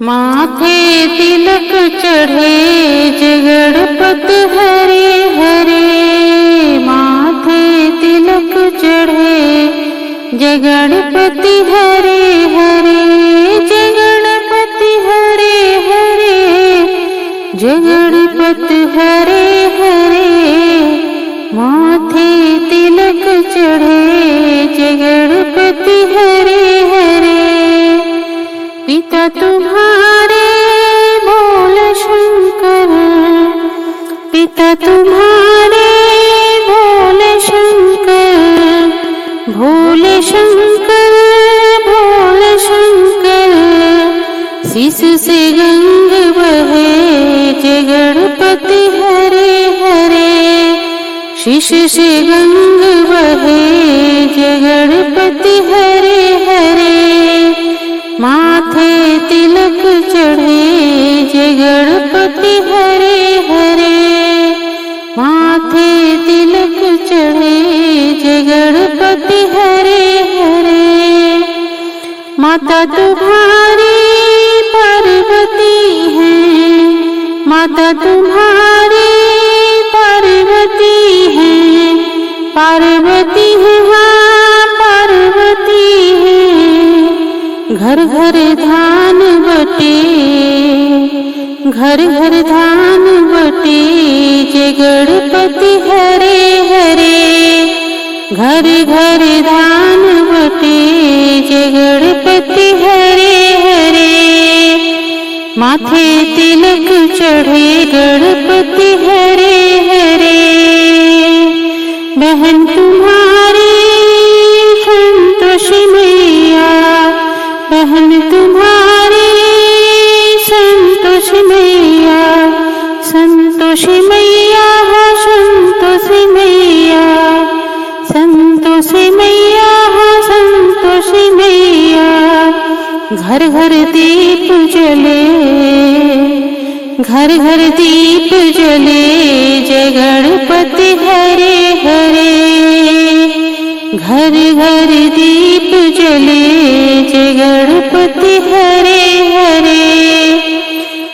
माथे तिलक चढ़े जगणपति हरे हरे। माथे तिलक चढ़े जगणपति हरे हरे। जगणपति हरे हरे। जगणपति हरे हरे। माथे तिलक चढ़े जगणपति हरे हरे। पिता तुम्हारे भोले शंकर। पिता तुम्हारे भोले शंकर। भोले शंकर भोले शंकर। शीश से गंग बहे जगणपति हरे हरे। शीश से गंग बहे जगणपति हरे हरे। माथे तिलक चढ़े जगणपति हरे हरे। माथे तिलक चढ़े जगणपति हरे हरे। माता तुम्हारी पार्वती है। माता तुम्हारी पार्वती है। पार्वती है हाँ पार्वती है। घर घर धान बटे। घर घर धान बटे जगणपति हरे हरे। घर घर धान बटे जगणपति हरे हरे। माथे तिलक चढ़े गणपति हरे हरे। बहन तुम्हारी संतोषी मैया। बहन तुम्हारी संतोषी मैया। संतोषी मैया हाँ संतोषी मैया। संतोषी मैया हाँ संतोषी मैया। घर घर दीप जले। घर घर दीप जले जगणपति हरे हरे। घर घर दीप जले जगणपति हरे हरे।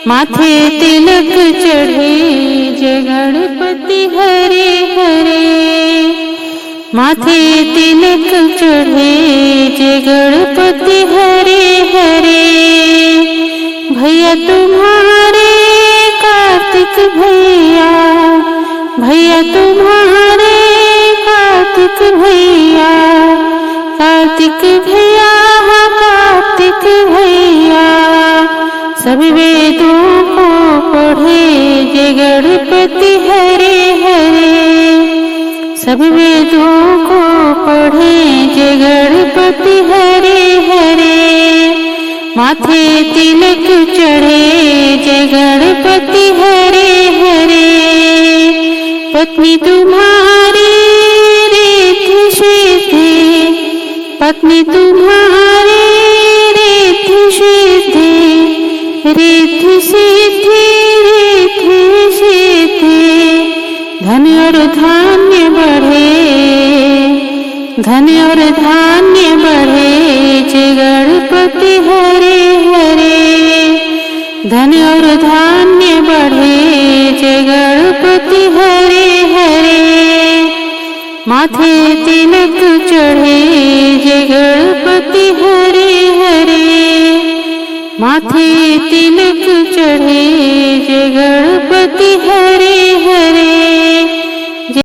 माथे तिलक चढ़े जगणपति हरे हरे। माथे तिलक चढ़े जगणपति हरे हरे। भैया तुम्हारे कार्तिक भैया। भैया तुम्हारे कार्तिक भैया। कार्तिक भैया हाँ कार्तिक भैया। सभी वेदों को पढ़े जगणपति हरे हरे। सभी वेदों को पढ़े जगणपति हरे हरे। माथे तिलक चढ़े जगणपति हरे हरे। पत्नी तुम्हारी रिद्धि सिद्धि। पत्नी तुम्हारी रिद्धि सिद्धि। रिद्धि सिद्धि रिद्धि सिद्धि। धन और धान्य बढ़े। धन और धान्य बढ़े जगणपति हरे हरे। धन और धान्य बढ़े जगणपति हरे हरे। माथे तिलक चढ़े जगणपति हरे हरे। माथे तिलक चढ़े